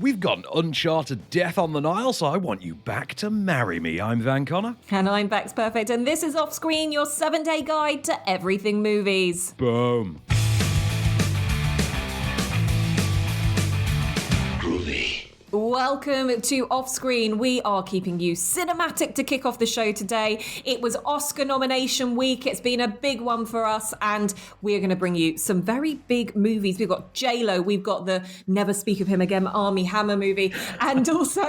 We've got an Uncharted Death on the Nile, so I want you back to marry me. I'm Van Connor. And I'm Becks Perfect, and this is Off Screen, your 7-day guide to everything movies. Boom. Welcome to Off Screen. We are keeping you cinematic to kick off the show today. It was Oscar nomination week. It's been a big one for us, and we're going to bring you some very big movies. We've got J-Lo, we've got the Never Speak of Him Again Armie Hammer movie, and also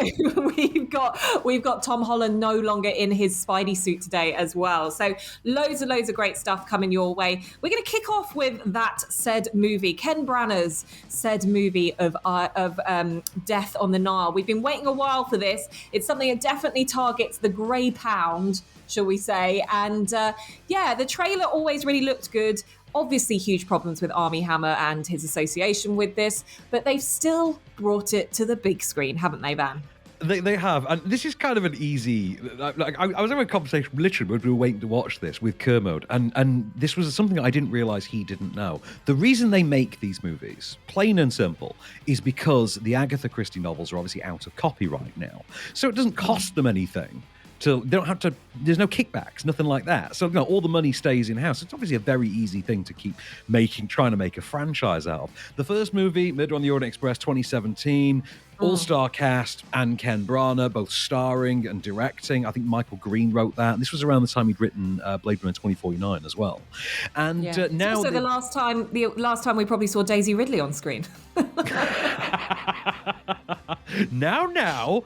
we've got Tom Holland no longer in his Spidey suit today as well. So loads of great stuff coming your way. We're going to kick off with that said movie, Ken Branagh's said movie of Death on the Nile. We've been waiting a while for this. It's something that definitely targets the grey pound, shall we say. And the trailer always really looked good. Obviously, huge problems with Armie Hammer and his association with this, but they've still brought it to the big screen, haven't they, Van? They have, and this is kind of an easy. I was having a conversation literally when we were waiting to watch this with Kermode, and this was something I didn't realize he didn't know. The reason they make these movies, plain and simple, is because the Agatha Christie novels are obviously out of copyright now, so it doesn't cost them anything. They don't have to. There's no kickbacks, nothing like that. So all the money stays in house. It's obviously a very easy thing to keep trying to make a franchise out of. The first movie, Murder on the Orient Express, 2017. All-star cast and Ken Branagh, both starring and directing. I think Michael Green wrote that. This was around the time he'd written Blade Runner 2049 as well. And now, also the last time we probably saw Daisy Ridley on screen. Now.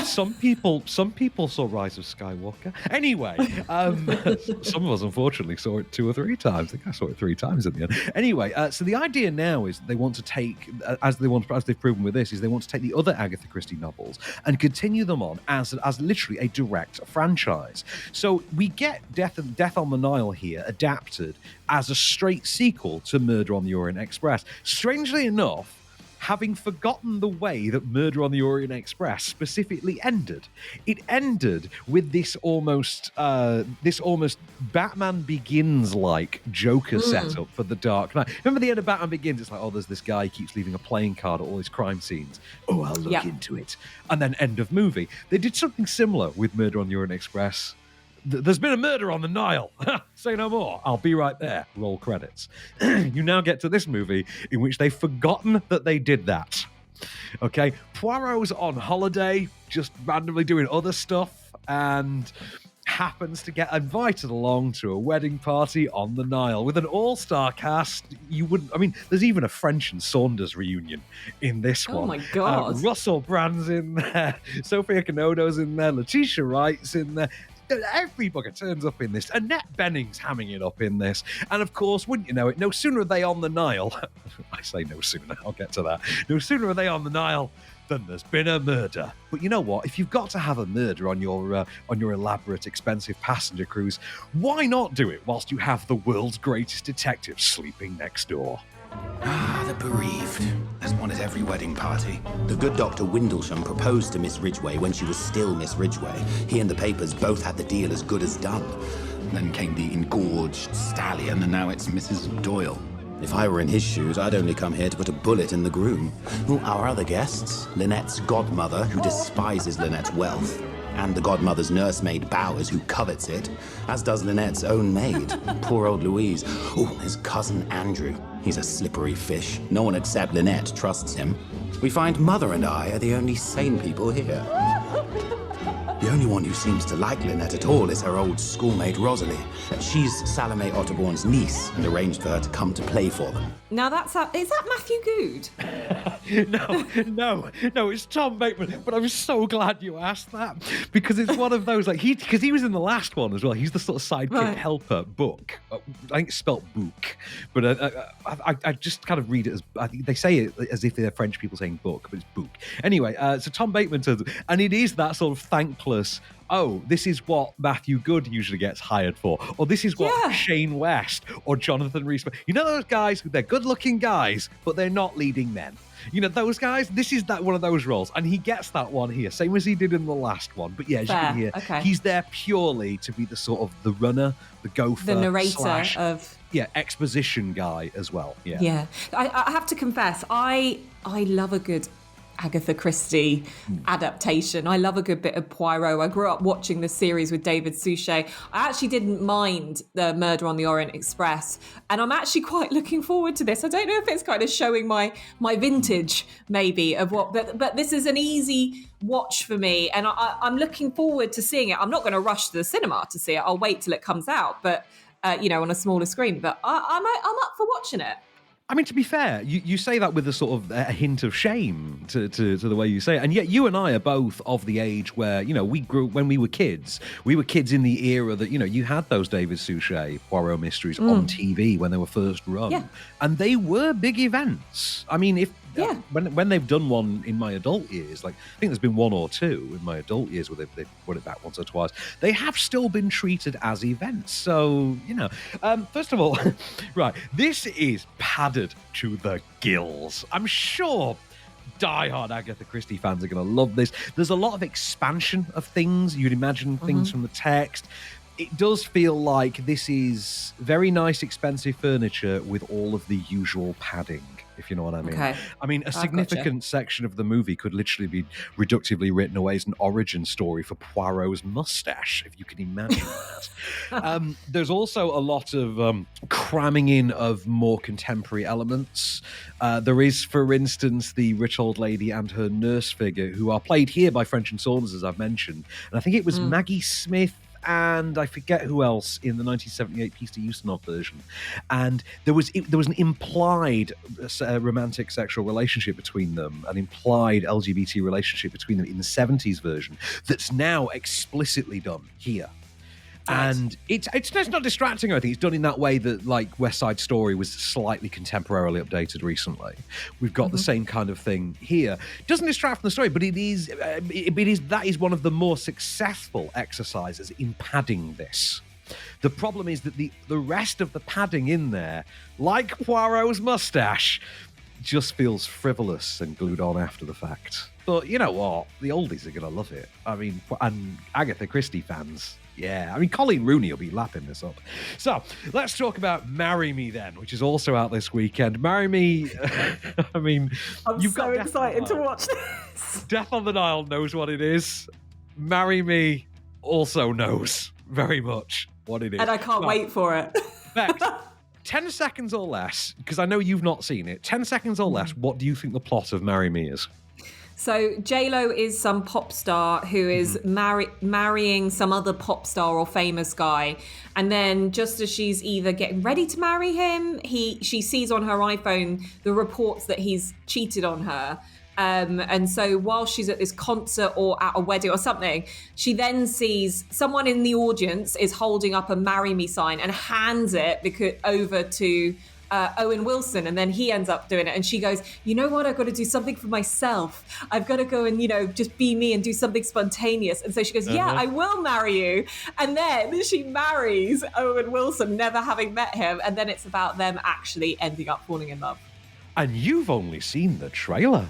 Some people saw Rise of Skywalker. Anyway, some of us unfortunately saw it 2 or 3 times. I think I saw it 3 times at the end. Anyway, so the idea now is they want to take, as they've proven with this, is they want to take the other Agatha Christie novels and continue them on as literally a direct franchise. So we get Death on the Nile here adapted as a straight sequel to Murder on the Orient Express. Strangely enough, having forgotten the way that Murder on the Orient Express specifically ended. It ended with this almost Batman Begins-like Joker setup for The Dark Knight. Remember the end of Batman Begins? It's like, there's this guy who keeps leaving a playing card at all his crime scenes. Oh, I'll look into it. And then end of movie. They did something similar with Murder on the Orient Express. There's been a murder on the Nile. Say no more. I'll be right there. Roll credits. You now get to this movie in which they've forgotten that they did that. Okay? Poirot's on holiday, just randomly doing other stuff, and happens to get invited along to a wedding party on the Nile with an all-star cast. There's even a French and Saunders reunion in this one. Oh my God. Russell Brand's in there. Sophia Canodo's in there. Letitia Wright's in there. Everybody turns up in this. Annette Bening's hamming it up in this. And of course, wouldn't you know it, no sooner are they on the Nile. I say no sooner, I'll get to that. No sooner are they on the Nile than there's been a murder. But you know what? If you've got to have a murder on your elaborate, expensive passenger cruise, why not do it whilst you have the world's greatest detective sleeping next door? Ah, the bereaved. There's one at every wedding party. The good Dr. Windlesham proposed to Miss Ridgway when she was still Miss Ridgway. He and the papers both had the deal as good as done. Then came the engorged stallion, and now it's Mrs. Doyle. If I were in his shoes, I'd only come here to put a bullet in the groom. Well, our other guests, Lynette's godmother, who despises Lynette's wealth, and the godmother's nursemaid Bowers, who covets it, as does Lynette's own maid, poor old Louise. Oh, his cousin Andrew. He's a slippery fish. No one except Lynette trusts him. We find Mother and I are the only sane people here. The only one who seems to like Lynette at all is her old schoolmate Rosalie. She's Salome Otterbourne's niece and arranged for her to come to play for them. Now is that Matthew Good? No, it's Tom Bateman. But I'm so glad you asked that because it's one of those because he was in the last one as well. He's the sort of sidekick helper. Book. I think it's spelt book, but I just kind of read it as I think they say it as if they're French people saying book, but it's book. Anyway, so Tom Bateman says, and it is that sort of thankless. Oh, this is what Matthew Good usually gets hired for. Or this is what Shane West or Jonathan Rhys. You know those guys, they're good-looking guys, but they're not leading men. You know, those guys, this is one of those roles. And he gets that one here, same as he did in the last one. But yeah, as you can hear, he's there purely to be the sort of the runner, the gopher, the narrator of... Yeah, exposition guy as well. Yeah. I have to confess, I love a good Agatha Christie adaptation. I love a good bit of Poirot. I grew up watching the series with David Suchet. I actually didn't mind the Murder on the Orient Express, and I'm actually quite looking forward to this. I don't know if it's kind of showing my vintage, maybe, of what, but this is an easy watch for me, and I'm looking forward to seeing it. I'm not going to rush to the cinema to see it. I'll wait till it comes out, but on a smaller screen. But I'm up for watching it. I mean, to be fair, you say that with a sort of a hint of shame to the way you say it. And yet you and I are both of the age where, we grew, when we were kids in the era that, you had those David Suchet Poirot mysteries on TV when they were first run. Yeah. And they were big events. I mean, when they've done one in my adult years, like I think there's been one or two in my adult years where they've put it back once or twice, they have still been treated as events. So, first of all, right, this is padded to the gills. I'm sure diehard Agatha Christie fans are going to love this. There's a lot of expansion of things. You'd imagine things from the text. It does feel like this is very nice, expensive furniture with all of the usual padding, if you know what I mean. Okay. I mean, a significant section of the movie could literally be reductively written away as an origin story for Poirot's mustache, if you can imagine that. There's also a lot of cramming in of more contemporary elements. There is, for instance, the rich old lady and her nurse figure, who are played here by French and Saunders, as I've mentioned. And I think it was Maggie Smith, and I forget who else in the 1978 Piece de Ustinov version. And there was an implied romantic sexual relationship between them, an implied LGBT relationship between them in the 70s version that's now explicitly done here. Right. And it's not distracting or anything. It's done in that way that, like, West Side Story was slightly contemporarily updated recently. We've got the same kind of thing here. It doesn't distract from the story, but that is one of the more successful exercises in padding this. The problem is that the rest of the padding in there, like Poirot's mustache, just feels frivolous and glued on after the fact. But you know what? The oldies are going to love it. I mean, and Agatha Christie fans, yeah. I mean, Colleen Rooney will be lapping this up. So let's talk about Marry Me then, which is also out this weekend. Marry Me, I mean... I'm so excited to watch this. Death on the Nile knows what it is. Marry Me also knows very much what it is. And I can't wait for it. Bex, 10 seconds or less, because I know you've not seen it, 10 seconds or less, what do you think the plot of Marry Me is? So J-Lo is some pop star who is marrying some other pop star or famous guy. And then just as she's either getting ready to marry him, she sees on her iPhone the reports that he's cheated on her. And so while she's at this concert or at a wedding or something, she then sees someone in the audience is holding up a Marry Me sign and hands it over to Owen Wilson, and then he ends up doing it, and she goes, you know what, I've got to do something for myself. I've got to go and just be me and do something spontaneous. And so she goes, yeah, I will marry you. And then she marries Owen Wilson, never having met him, and then it's about them actually ending up falling in love. And you've only seen the trailer.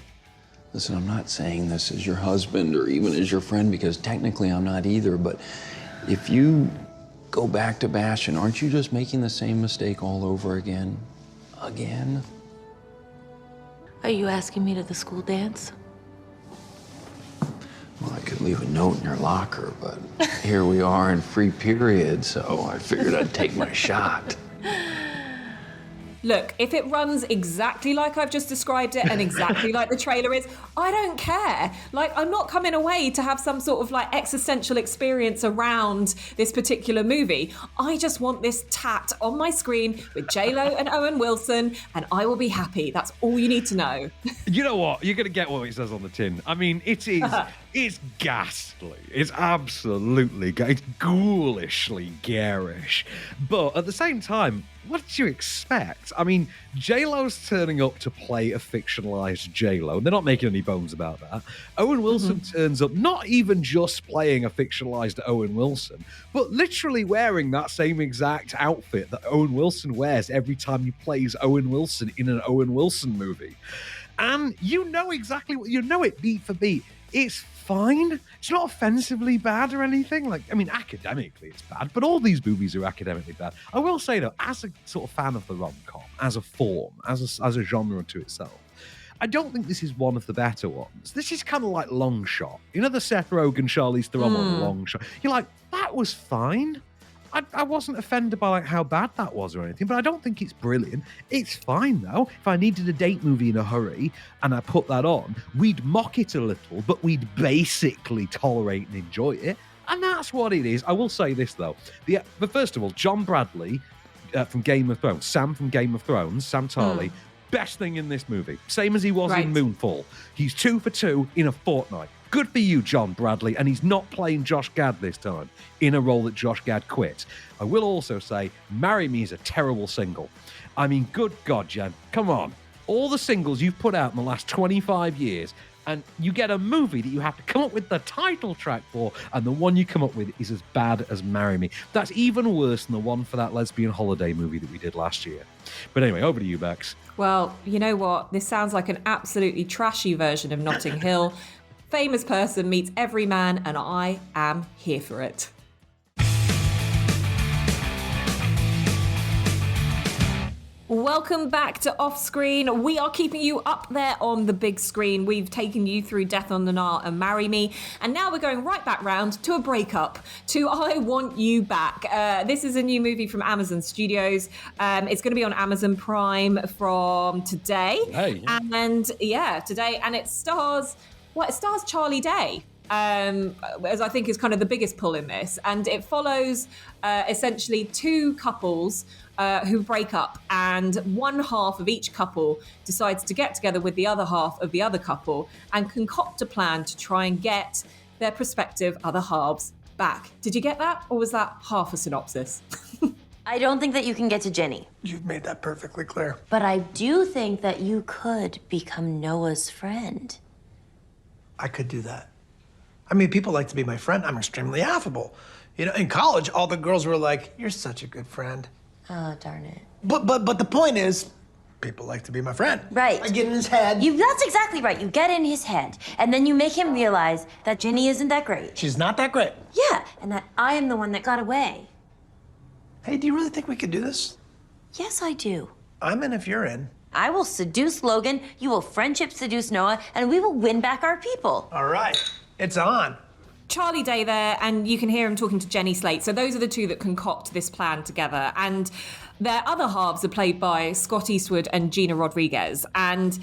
Listen, I'm not saying this as your husband or even as your friend, because technically I'm not either, but if you go back to Bastion, aren't you just making the same mistake all over again? Again? Are you asking me to the school dance? Well, I could leave a note in your locker, but here we are in free period, so I figured I'd take my shot. Look, if it runs exactly like I've just described it and exactly like the trailer is, I don't care. Like, I'm not coming away to have some sort of like existential experience around this particular movie. I just want this tat on my screen with J-Lo and Owen Wilson, and I will be happy. That's all you need to know. You know what? You're going to get what it says on the tin. I mean, it is... It's ghastly. It's absolutely... It's ghoulishly garish. But at the same time, what did you expect? I mean, J-Lo's turning up to play a fictionalized J-Lo. They're not making any bones about that. Owen Wilson turns up not even just playing a fictionalized Owen Wilson, but literally wearing that same exact outfit that Owen Wilson wears every time he plays Owen Wilson in an Owen Wilson movie. And you know exactly what... You know it beat for beat. It's fine. It's not offensively bad or anything. Like, I mean, academically it's bad, but all these movies are academically bad. I will say though, as a sort of fan of the rom-com, as a form, as a genre to itself, I don't think this is one of the better ones. This is kind of like Long Shot. You know the Seth Rogen, Charlize Theron one, Long Shot? You're like, that was fine. I wasn't offended by like how bad that was or anything, but I don't think it's brilliant. It's fine though. If I needed a date movie in a hurry and I put that on, we'd mock it a little, but we'd basically tolerate and enjoy it. And that's what it is. I will say this though. But first of all, John Bradley from Game of Thrones, Sam from Game of Thrones, Sam Tarly, best thing in this movie. Same as he was in Moonfall. He's 2 for 2 in a fortnight. Good for you, John Bradley. And he's not playing Josh Gad this time in a role that Josh Gad quit. I will also say, Marry Me is a terrible single. I mean, good God, Jen, come on. All the singles you've put out in the last 25 years, and you get a movie that you have to come up with the title track for, and the one you come up with is as bad as Marry Me. That's even worse than the one for that lesbian holiday movie that we did last year. But anyway, over to you, Bex. Well, you know what? This sounds like an absolutely trashy version of Notting Hill. Famous person meets every man, and I am here for it. Welcome back to Off Screen. We are keeping you up there on the big screen. We've taken you through Death on the Nile and Marry Me, and now we're going right back round to a breakup, to I Want You Back. This is a new movie from Amazon Studios. It's going to be on Amazon Prime from today. Hey, yeah. And today, and it stars Charlie Day. As I think is kind of the biggest pull in this, and it follows essentially two couples who break up, and one half of each couple decides to get together with the other half of the other couple and concoct a plan to try and get their prospective other halves back. Did you get that, or was that half a synopsis? I don't think that you can get to Jenny. You've made that perfectly clear. But I do think that you could become Noah's friend. I could do that. I mean, people like to be my friend. I'm extremely affable. You know, in college, all the girls were like, "You're such a good friend." Oh, darn it. But the point is, people like to be my friend. Right. I get in his head. That's exactly right. You get in his head, and then you make him realize that Jenny isn't that great. She's not that great. Yeah, and that I am the one that got away. Hey, do you really think we could do this? Yes, I do. I'm in if you're in. I will seduce Logan, you will friendship seduce Noah, and we will win back our people. All right, it's on. Charlie Day there, and you can hear him talking to Jenny Slate. So those are the two that concoct this plan together. And their other halves are played by Scott Eastwood and Gina Rodriguez. And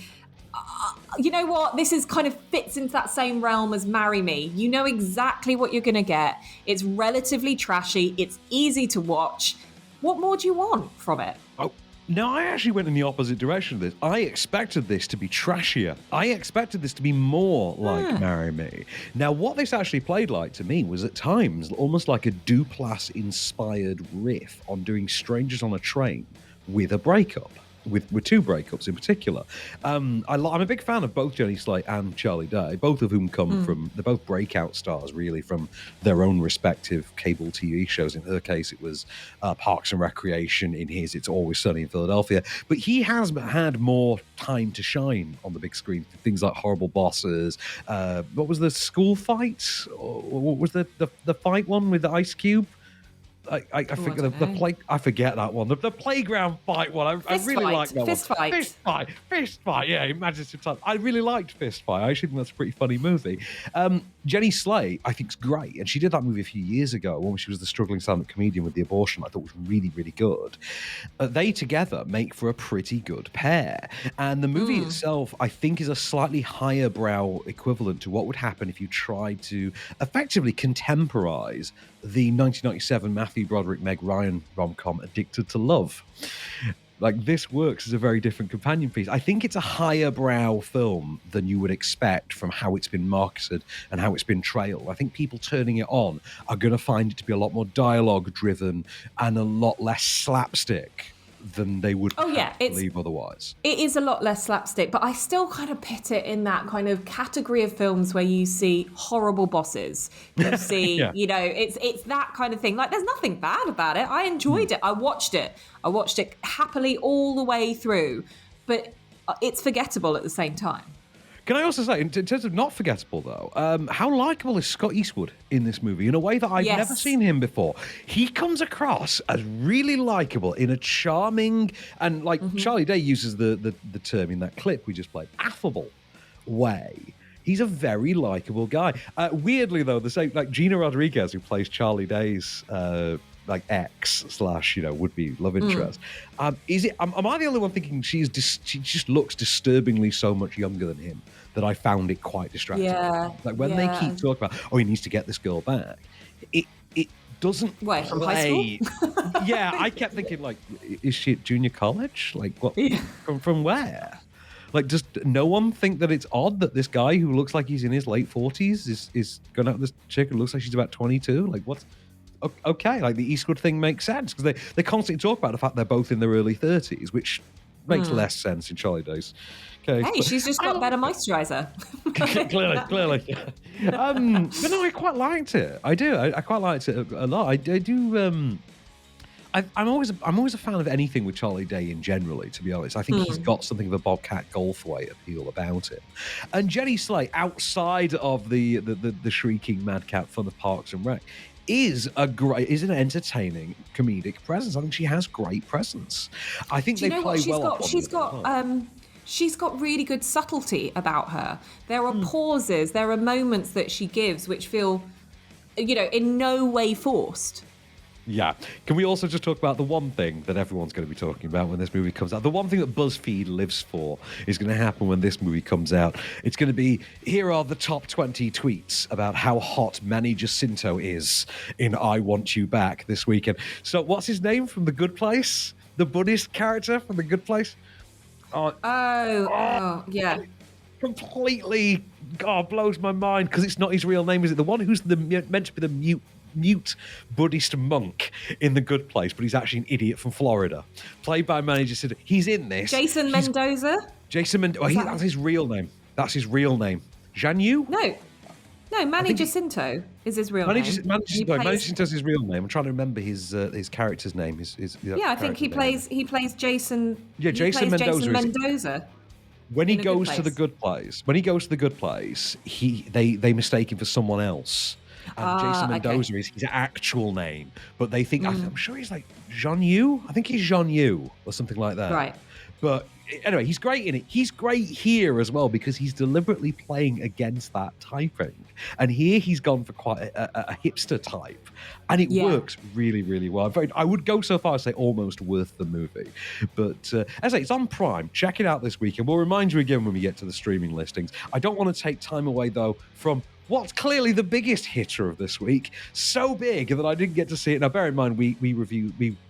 you know what? This is kind of fits into that same realm as Marry Me. You know exactly what you're going to get. It's relatively trashy. It's easy to watch. What more do you want from it? Oh, no, I actually went in the opposite direction of this. I expected this to be trashier. I expected this to be more like Marry Me. Now, what this actually played like to me was at times almost like a Duplass-inspired riff on doing Strangers on a Train with a breakup. With two breakups in particular. I'm a big fan of both Jenny Slate and Charlie Day, both of whom come from, they're both breakout stars really from their own respective cable TV shows. In her case, it was Parks and Recreation. In his, It's Always Sunny in Philadelphia. But he has had more time to shine on the big screen. Things like Horrible Bosses. What was the school fight? Or what was the fight one with the Ice Cube? I forget I forget that one. The playground fight one. I really like that one. Fist fight. Yeah, imaginative time. I really liked Fist Fight. I actually think that's a pretty funny movie. Jenny Slate, I think, is great, and she did that movie a few years ago when she was the struggling stand-up comedian with the abortion. I thought was really, really good. They together make for a pretty good pair, and the movie itself, I think, is a slightly higher brow equivalent to what would happen if you tried to effectively contemporize the 1997 Matthew Broderick, Meg Ryan rom-com Addicted to Love. Like, this works as a very different companion piece. I think it's a higher brow film than you would expect from how it's been marketed and how it's been trailed. I think people turning it on are going to find it to be a lot more dialogue driven and a lot less slapstick than they would believe otherwise. It is a lot less slapstick, but I still kind of pit it in that kind of category of films where you see horrible bosses. You see, you know, it's that kind of thing. Like, there's nothing bad about it. I enjoyed it. I watched it happily all the way through, but it's forgettable at the same time. Can I also say, in terms of not forgettable, though, how likable is Scott Eastwood in this movie in a way that I've never seen him before? He comes across as really likable in a charming, and like Charlie Day uses the term in that clip we just played, affable way. He's a very likable guy. Weirdly, though, the same, like Gina Rodriguez, who plays Charlie Day's like ex / would-be love interest. Am I the only one thinking she just looks disturbingly so much younger than him that I found it quite distracting? Yeah. Like when they keep talking about, he needs to get this girl back. It doesn't Wait, from high play. school? Yeah, I kept thinking, like, is she at junior college? Like, what? From where? Like, does no one think that it's odd that this guy who looks like he's in his late 40s is going out with this chick who looks like she's about 22? Like, what's... Okay, like the Eastwood thing makes sense because they constantly talk about the fact they're both in their early 30s, which makes less sense in Charlie Day's case. Hey, she's just got better moisturizer. clearly. But no, I quite liked it. I do. I quite liked it a lot. I do. I'm always a fan of anything with Charlie Day in generally, to be honest. I think he's got something of a Bobcat Goldthwait appeal about him. And Jenny Slate, outside of the shrieking madcap fun of Parks and Rec, is an entertaining comedic presence. I think she has great presence. I think they play well. She's got really good subtlety about her. There are pauses, there are moments that she gives which feel, in no way forced. Yeah. Can we also just talk about the one thing that everyone's going to be talking about when this movie comes out? The one thing that BuzzFeed lives for is going to happen when this movie comes out. It's going to be, here are the top 20 tweets about how hot Manny Jacinto is in I Want You Back this weekend. So what's his name from The Good Place? The Buddhist character from The Good Place? Yeah. Completely, blows my mind because it's not his real name, is it? The one who's meant to be the mute Buddhist monk in The Good Place, but he's actually an idiot from Florida, played by Manny Jacinto. He's in this. Jason Mendoza. That's his real name. That's his real name. Jean Yu? No, Manny Jacinto is his real name. Manny Jacinto's his real name. I'm trying to remember his character's name. I think he plays Jason. Yeah, Jason Mendoza. When he goes to The Good Place, they mistake him for someone else. And Jason Mendoza is his actual name, but they think, I'm sure he's like Jean Yu. I think he's Jean Yu or something like that. Right. But anyway, he's great in it. He's great here as well because he's deliberately playing against that typing. And here he's gone for quite a hipster type. And it works really, really well. I would go so far as to say almost worth the movie. But as I say, it's on Prime. Check it out this weekend. We'll remind you again when we get to the streaming listings. I don't want to take time away, though, from what's clearly the biggest hitter of this week. So big that I didn't get to see it. Now, bear in mind, we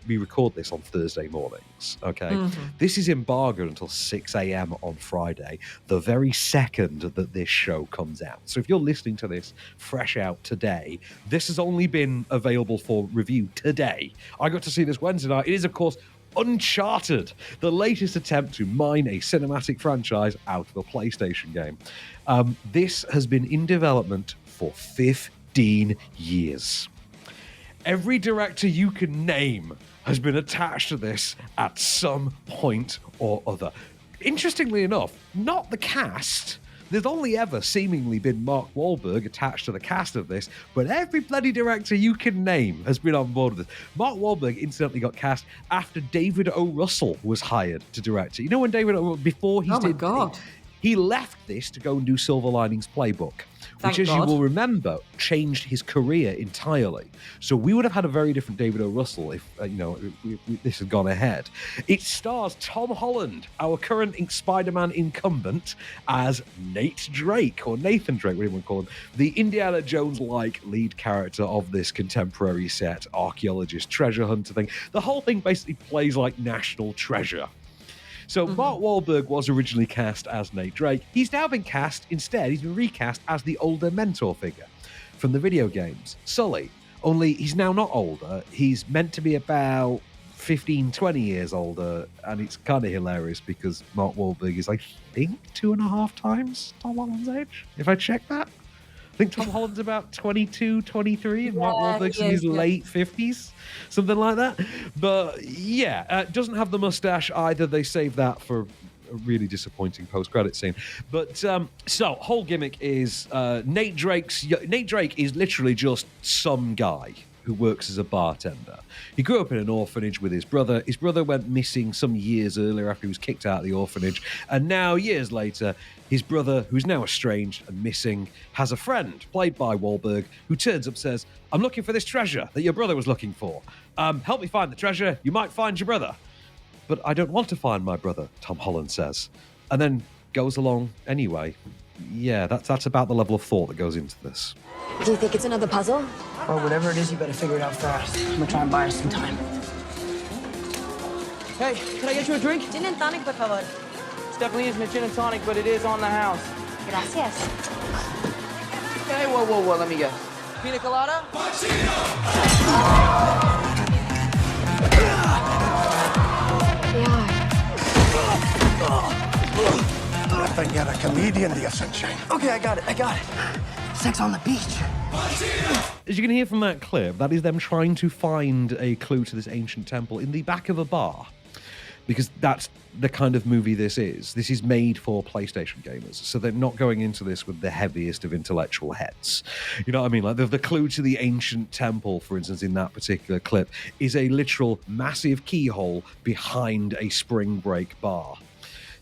record this on Thursday mornings, okay? This is embargoed until 6 a.m. on Friday, the very second that this show comes out. So if you're listening to this fresh out today, this has only been available for review today. I got to see this Wednesday night. It is, of course, Uncharted, the latest attempt to mine a cinematic franchise out of a PlayStation game. This has been in development for 15 years. Every director you can name has been attached to this at some point or other. Interestingly enough, not the cast. There's only ever seemingly been Mark Wahlberg attached to the cast of this, but every bloody director you can name has been on board with this. Mark Wahlberg incidentally got cast after David O. Russell was hired to direct it. You know when David O. before he did... God. He left this to go and do Silver Linings Playbook, which, as you will remember, changed his career entirely. So we would have had a very different David O. Russell if this had gone ahead. It stars Tom Holland, our current Spider-Man incumbent, as Nate Drake, or Nathan Drake, whatever you want to call him, the Indiana Jones-like lead character of this contemporary set, archaeologist, treasure hunter thing. The whole thing basically plays like National Treasure. So Mark Wahlberg was originally cast as Nate Drake. He's now been cast instead. He's been recast as the older mentor figure from the video games, Sully. Only he's now not older. He's meant to be about 15, 20 years older. And it's kind of hilarious because Mark Wahlberg is, I think, 2.5 times Tom Holland's age, if I check that. I think Tom Holland's about 22, 23, and Mark Wahlberg's in his late 50s, something like that. But yeah, doesn't have the mustache either. They saved that for really disappointing post-credit scene. But so whole gimmick is Nate Drake is literally just some guy who works as a bartender. He grew up in an orphanage with his brother. His brother went missing some years earlier after he was kicked out of the orphanage. And now, years later, his brother, who's now estranged and missing, has a friend, played by Wahlberg, who turns up and says, I'm looking for this treasure that your brother was looking for. Help me find the treasure. You might find your brother. But I don't want to find my brother, Tom Holland says. And then goes along anyway. Yeah, that's about the level of thought that goes into this. Do you think it's another puzzle? Well, whatever it is, you better figure it out fast. I'm gonna try and buy us some time. Hey, can I get you a drink? Gin and tonic, por favor. This definitely isn't a gin and tonic, but it is on the house. Gracias. Hey, whoa, let me guess. Pina colada? I think you're a comedian, dear sunshine. Okay, I got it. Sex on the beach. As you can hear from that clip, that is them trying to find a clue to this ancient temple in the back of a bar. Because that's the kind of movie this is. This is made for PlayStation gamers. So they're not going into this with the heaviest of intellectual heads. You know what I mean? Like the clue to the ancient temple, for instance, in that particular clip, is a literal massive keyhole behind a spring break bar.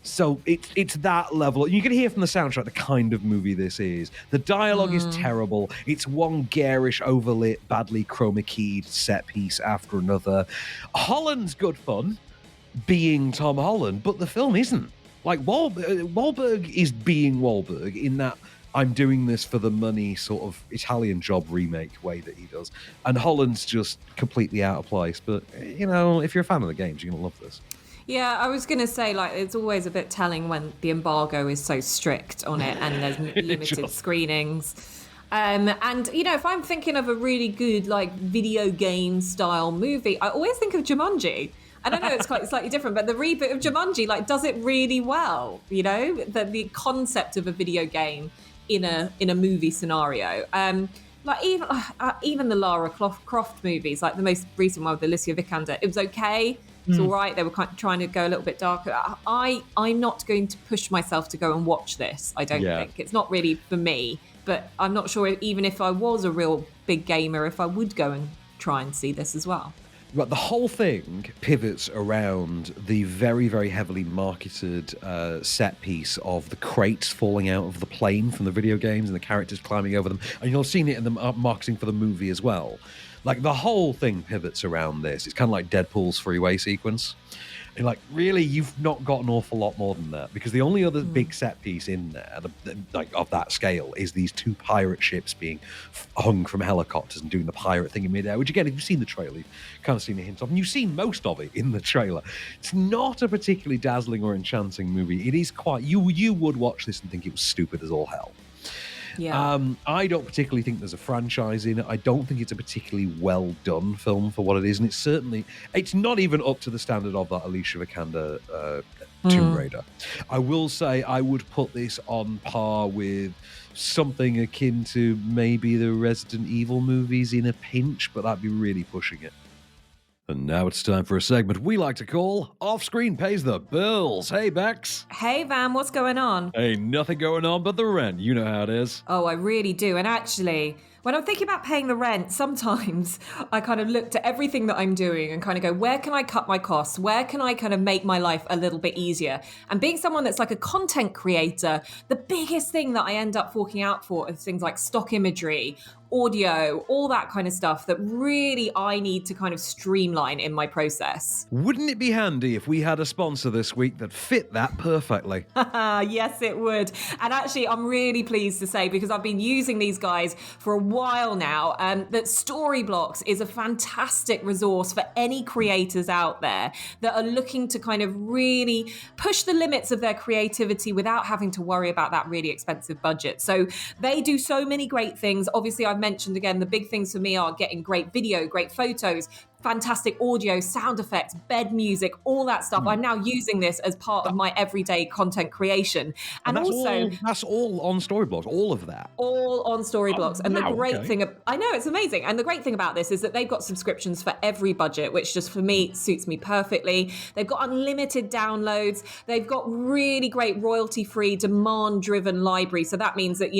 So it's that level. You can hear from the soundtrack the kind of movie this is. The dialogue is terrible. It's one garish, overlit, badly chroma keyed set piece after another. Holland's good fun, being Tom Holland, but the film isn't. Like, Wahlberg is being Wahlberg in that I'm doing this for the money sort of Italian Job remake way that he does. And Holland's just completely out of place. But, you know, if you're a fan of the games, you're going to love this. Yeah, I was going to say, like, it's always a bit telling when the embargo is so strict on it and there's limited screenings. And, you know, if I'm thinking of a really good, like, video game style movie, I always think of Jumanji. And I know it's quite slightly different, but the reboot of Jumanji, like, does it really well, you know? The concept of a video game in a movie scenario. Like, even the Lara Croft movies, like the most recent one with Alicia Vikander, it was okay. It's all right. They were kind of trying to go a little bit darker. I'm not going to push myself to go and watch this. I don't think. It's not really for me. But I'm not sure, even if I was a real big gamer, if I would go and try and see this as well. Right, the whole thing pivots around the very, very heavily marketed set piece of the crates falling out of the plane from the video games and the characters climbing over them. And you'll have seen it in the marketing for the movie as well. Like, the whole thing pivots around this. It's kind of like Deadpool's freeway sequence. And like, really, you've not got an awful lot more than that, because the only other big set piece in there, like of that scale, is these two pirate ships being hung from helicopters and doing the pirate thing in midair. Which, again, if you've seen the trailer, you've kind of seen a hint of, and you've seen most of it in the trailer. It's not a particularly dazzling or enchanting movie. It is quite. You would watch this and think it was stupid as all hell. Yeah. I don't particularly think there's a franchise in it. I don't think it's a particularly well done film for what it is, and it's not even up to the standard of that Alicia Vikander Tomb Raider. I will say I would put this on par with something akin to maybe the Resident Evil movies in a pinch, but that'd be really pushing it. And now it's time for a segment we like to call Off-Screen Pays the Bills. Hey, Bex. Hey, Van, what's going on? Hey, nothing going on but the rent. You know how it is. Oh, I really do. And actually, when I'm thinking about paying the rent, sometimes I kind of look to everything that I'm doing and kind of go, where can I cut my costs? Where can I kind of make my life a little bit easier? And being someone that's like a content creator, the biggest thing that I end up forking out for is things like stock imagery, audio, all that kind of stuff that really I need to kind of streamline in my process. Wouldn't it be handy if we had a sponsor this week that fit that perfectly? Yes, it would. And actually, I'm really pleased to say, because I've been using these guys for a while now, that Storyblocks is a fantastic resource for any creators out there that are looking to kind of really push the limits of their creativity without having to worry about that really expensive budget. So they do so many great things. Obviously, I've mentioned again, the big things for me are getting great video, great photos, fantastic audio, sound effects, bed music, all that stuff. I'm now using this as part of my everyday content creation. And also, that's all on Storyblocks, all of that. all on Storyblocks. And the great thing, I know, it's amazing. And the great thing about this is that they've got subscriptions for every budget, which just for me suits me perfectly. They've got unlimited downloads. They've got really great royalty-free, demand-driven library. So that means that,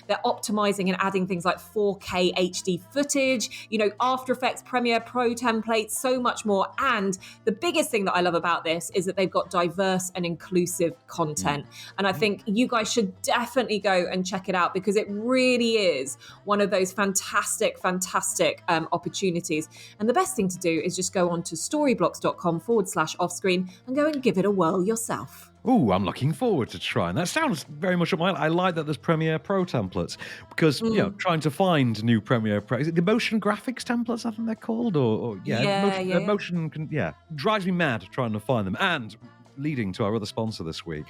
they're optimizing and adding things like 4K HD footage, After Effects, Premiere Pro templates, so much more. And the biggest thing that I love about this is that they've got diverse and inclusive content. And I think you guys should definitely go and check it out, because it really is one of those fantastic opportunities. And the best thing to do is just go on to storyblocks.com/offscreen and go and give it a whirl yourself. Ooh, I'm looking forward to trying. That sounds very much up my. I like that there's Premiere Pro templates, because trying to find new Premiere Pro, is it the motion graphics templates? I think they're called, motion drives me mad trying to find them. And leading to our other sponsor this week,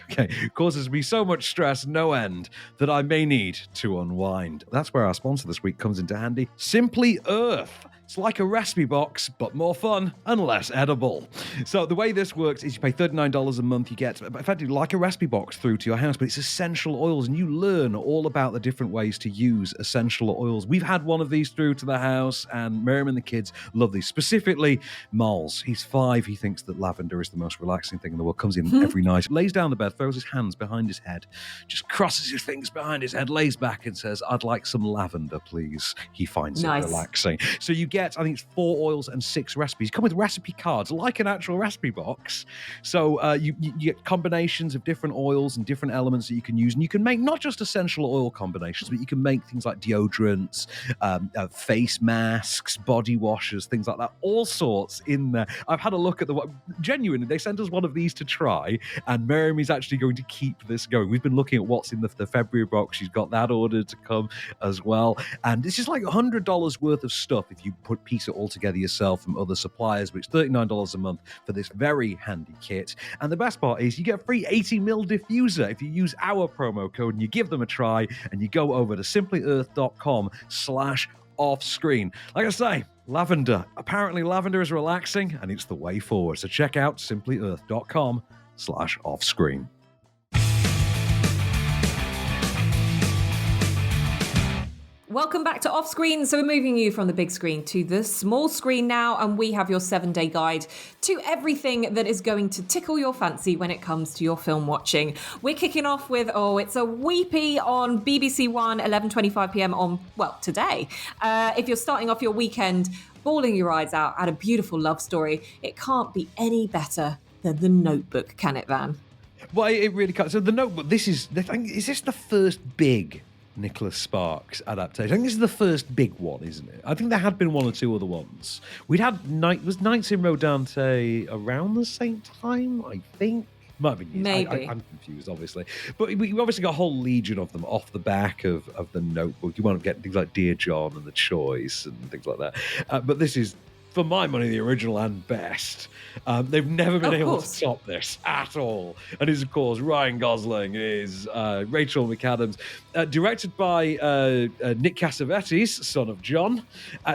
causes me so much stress, no end, that I may need to unwind. That's where our sponsor this week comes into handy. Simply Earth. It's like a recipe box, but more fun and less edible. So the way this works is you pay $39 a month. You get effectively like a recipe box through to your house, but it's essential oils, and you learn all about the different ways to use essential oils. We've had one of these through to the house, and Miriam and the kids love these. Specifically, Miles. He's 5. He thinks that lavender is the most relaxing thing in the world. Comes in every night, lays down the bed, throws his hands behind his head, just crosses his fingers behind his head, lays back and says, "I'd like some lavender, please." He finds it relaxing. So you get, I think it's 4 oils and 6 recipes. You come with recipe cards, like an actual recipe box. So you get combinations of different oils and different elements that you can use. And you can make not just essential oil combinations, but you can make things like deodorants, face masks, body washers, things like that. All sorts in there. I've had a look at genuinely, they sent us one of these to try, and Miriam is actually going to keep this going. We've been looking at what's in the February box. She's got that ordered to come as well. And this is like $100 worth of stuff if you piece it all together yourself from other suppliers, but it's $39 a month for this very handy kit. And the best part is you get a free 80ml diffuser if you use our promo code and you give them a try, and you go over to simplyearth.com/offscreen. Like I say, lavender. Apparently lavender is relaxing, and it's the way forward. So check out simplyearth.com/offscreen. Welcome back to Off Screen. So we're moving you from the big screen to the small screen now, and we have your 7-day guide to everything that is going to tickle your fancy when it comes to your film watching. We're kicking off with, it's a weepy on BBC One, 11:25 p.m. on, today. If you're starting off your weekend bawling your eyes out at a beautiful love story, it can't be any better than The Notebook, can it, Van? Well, it really can't. So The Notebook, is this the first big Nicholas Sparks adaptation? I think this is the first big one, isn't it? I think there had been one or two other ones. We'd had Nights in Rodante around the same time, I think. Might have been used. Maybe. I'm confused, obviously. But we obviously got a whole legion of them off the back of The Notebook. You want to get things like Dear John and The Choice and things like that. But this is, for my money, the original and best. They've never been able to top this at all. And it's, of course, Ryan Gosling, is Rachel McAdams, directed by Nick Cassavetes, son of John,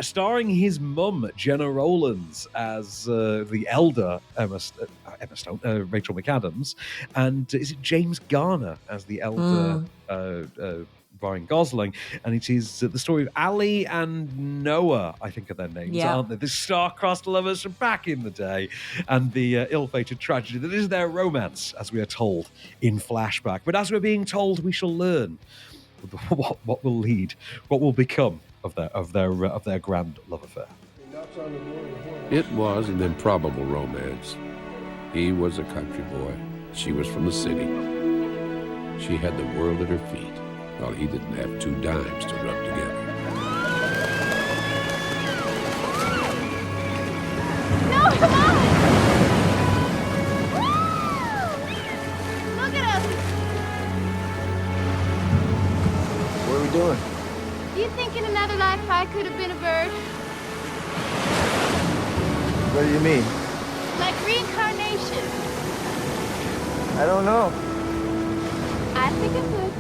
starring his mum, Jenna Rowlands, as the elder Emma Stone, Rachel McAdams, and is it James Garner as the elder Ryan Gosling, and it is the story of Ali and Noah, I think are their names, aren't they? The star-crossed lovers from back in the day, and the ill-fated tragedy that is their romance, as we are told in flashback. But as we're being told, we shall learn what will become of their grand love affair. It was an improbable romance. He was a country boy. She was from the city. She had the world at her feet, while he didn't have 2 dimes to rub together. No, come on! Look at us! What are we doing? Do you think in another life I could have been a bird? What do you mean? Like reincarnation? I don't know. I think it could.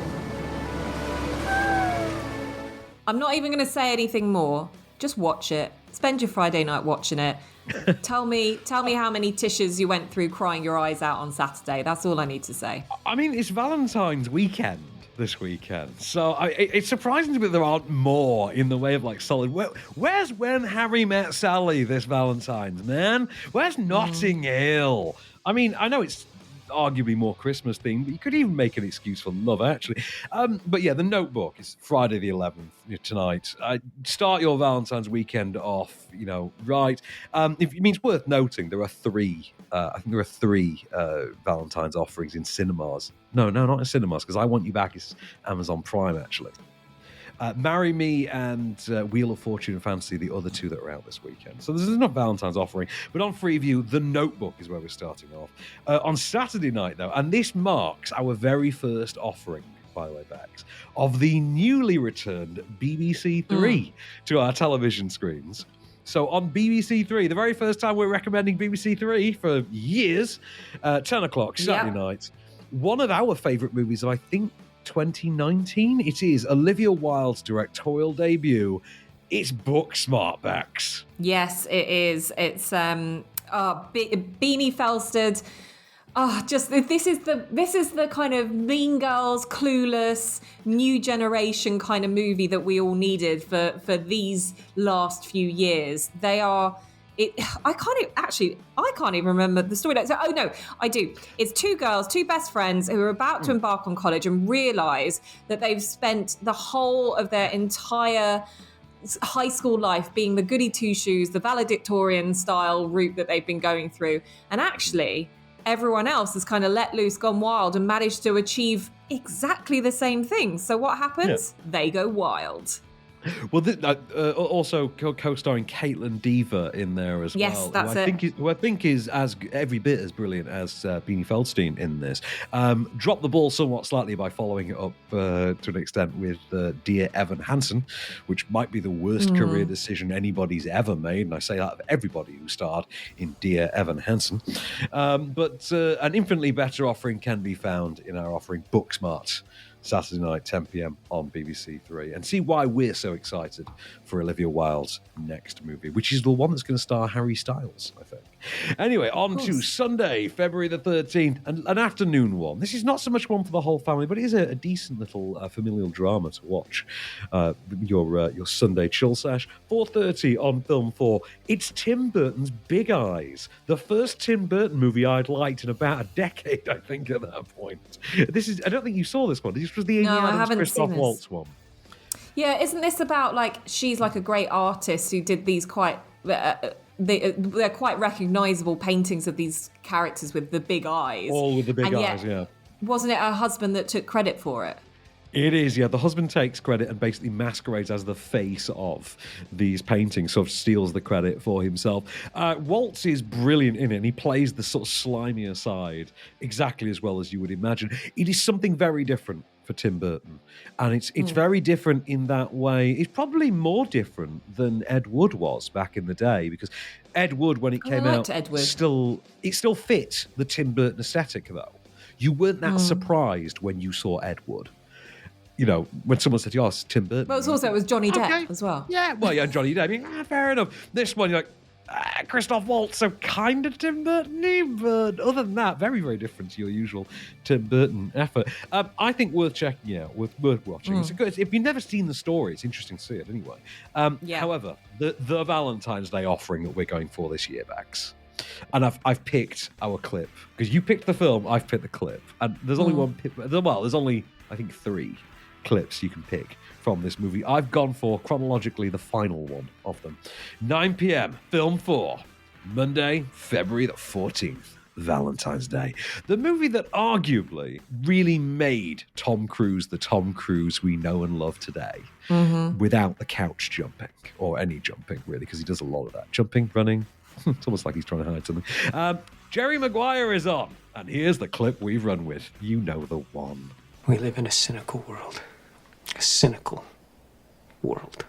I'm not even going to say anything more. Just watch it. Spend your Friday night watching it. Tell me how many tissues you went through crying your eyes out on Saturday. That's all I need to say. I mean, it's Valentine's weekend this weekend, so it's surprising to me there aren't more in the way of like solid. Where's When Harry Met Sally this Valentine's, man? Where's Notting Hill? I mean, I know it's arguably more Christmas themed, but you could even make an excuse for love, actually. But yeah, The Notebook is Friday the 11th tonight. Start your Valentine's weekend off, right. It means worth noting there are three. I think there are three Valentine's offerings in cinemas. No, not in cinemas, because I Want You Back is Amazon Prime, actually. Marry Me and Wheel of Fortune and Fantasy, the other two that are out this weekend. So there's enough Valentine's offering. But on Freeview, The Notebook is where we're starting off. On Saturday night, though, and this marks our very first offering, by the way, Bex, of the newly returned BBC Three to our television screens. So on BBC Three, the very first time we're recommending BBC Three for years, 10 o'clock Saturday night, one of our favourite movies, I think, 2019. It is Olivia Wilde's directorial debut. It's Booksmart, Bex. Yes, it is. It's Beanie Feldstead. This is the kind of Mean Girls, Clueless, new generation kind of movie that we all needed for these last few years. They are. I can't even remember the story. So, oh no, I do. It's two girls, two best friends who are about to embark on college and realise that they've spent the whole of their entire high school life being the goody two-shoes, the valedictorian style route that they've been going through. And actually, everyone else has kind of let loose, gone wild, and managed to achieve exactly the same thing. So what happens? Yeah. They go wild. Well, also co-starring Caitlin Dever in there as well. Yes, that's it. Who I think is as every bit as brilliant as Beanie Feldstein in this. Dropped the ball somewhat slightly by following it up to an extent with Dear Evan Hansen, which might be the worst career decision anybody's ever made. And I say that of everybody who starred in Dear Evan Hansen. But an infinitely better offering can be found in our offering Booksmart. Saturday night, 10 p.m. on BBC Three, and see why we're so excited for Olivia Wilde's next movie, which is the one that's going to star Harry Styles, I think. Anyway, on to Sunday, February the 13th, an afternoon one. This is not so much one for the whole family, but it is a decent little familial drama to watch. Your Sunday chill sesh, 4:30 on Film 4. It's Tim Burton's Big Eyes, the first Tim Burton movie I'd liked in about a decade, I think, at that point. I don't think you saw this one. This was the Amy Adams, Christoph Waltz one. Yeah, isn't this about she's like a great artist who did these quite they're quite recognisable paintings of these characters with the big eyes. All with the big eyes, yeah. Wasn't it her husband that took credit for it? It is, yeah. The husband takes credit and basically masquerades as the face of these paintings, sort of steals the credit for himself. Waltz is brilliant in it, and he plays the sort of slimier side exactly as well as you would imagine. It is something very different for Tim Burton, and it's very different in that way. It's probably more different than Ed Wood was back in the day, because Ed Wood, when it came out, it still fit the Tim Burton aesthetic, though. You weren't that surprised when you saw Ed Wood. When someone said, "Oh, it's Tim Burton." Well, it was Johnny Depp as well. Yeah, well, yeah, Johnny Depp. I mean, fair enough. This one, you're like, Christoph Waltz, so kind of Tim Burton-y, but other than that, very, very different to your usual Tim Burton effort. I think worth checking out, worth watching. It's good. If you've never seen the story, it's interesting to see it anyway. However, the Valentine's Day offering that we're going for this year, Bax, and I've picked our clip, because you picked the film, I've picked the clip, and there's only there's only, I think, 3 clips you can pick from this movie. I've gone for, chronologically, the final one of them. 9 p.m, Film 4, Monday, February the 14th, Valentine's Day. The movie that arguably really made Tom Cruise the Tom Cruise we know and love today, without the couch jumping, or any jumping, really, because he does a lot of that. Jumping, running, it's almost like he's trying to hide something. Jerry Maguire is on, and here's the clip we've run with. You know the one. We live in a cynical world. A cynical world.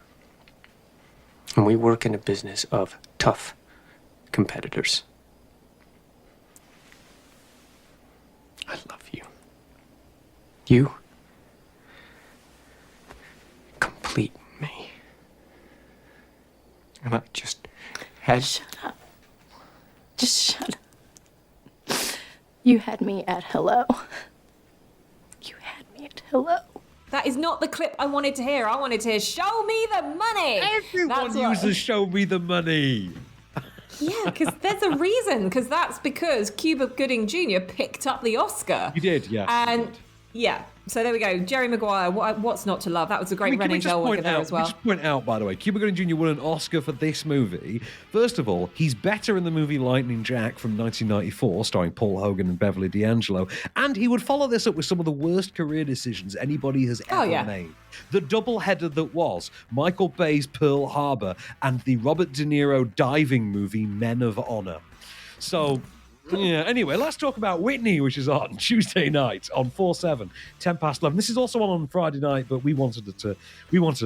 And we work in a business of tough competitors. I love you. You complete me. And I just had... Shut up. Just shut up. You had me at hello. You had me at hello. That is not the clip I wanted to hear. I wanted to hear, show me the money. Everyone uses show me the money. Yeah, because there's a reason. That's because Cuba Gooding Jr. picked up the Oscar. He did, yeah. And yeah, so there we go. Jerry Maguire, what's not to love? That was a great Renee Zellweger there as well. Just point out, by the way, Cuba Gooding Jr. won an Oscar for this movie. First of all, he's better in the movie Lightning Jack from 1994, starring Paul Hogan and Beverly D'Angelo, and he would follow this up with some of the worst career decisions anybody has ever made. The double-header that was Michael Bay's Pearl Harbor and the Robert De Niro diving movie Men of Honor. So... yeah, anyway, let's talk about Whitney, which is on Tuesday night on 4/7, 10 past 11. This is also on Friday night, but we wanted to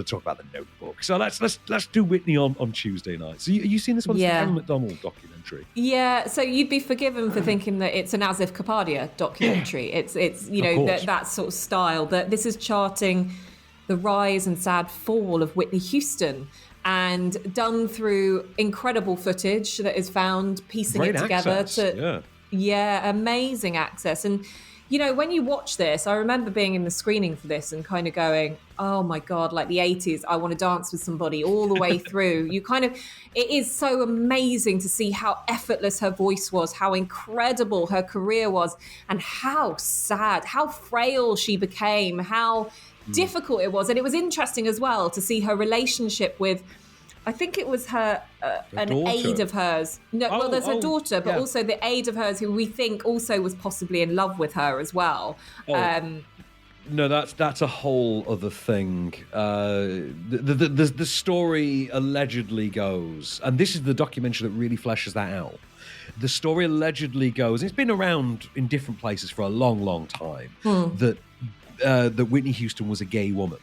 talk about The Notebook. So let's do Whitney on Tuesday night. So you seen this one? Yeah. It's the Aaron McDonald documentary. Yeah, so you'd be forgiven for thinking that it's an Asif Kapadia documentary. It's you know that sort of style, but this is charting the rise and sad fall of Whitney Houston, and done through incredible footage that is found, piecing Great it together access, amazing access. And you know, when you watch this, I remember being in the screening for this and kind of going, oh my God, like the 80s, I want to dance with somebody all the way through. It is so amazing to see how effortless her voice was, how incredible her career was, and how sad, how frail she became, how difficult it was. And it was interesting as well to see her relationship with, I think it was her an daughter. Aide of hers. No, there's her daughter, but also the aide of hers who we think also was possibly in love with her as well. No, that's a whole other thing. The story allegedly goes, and this is the documentary that really fleshes that out. The story allegedly goes, it's been around in different places for a long, long time, that Whitney Houston was a gay woman.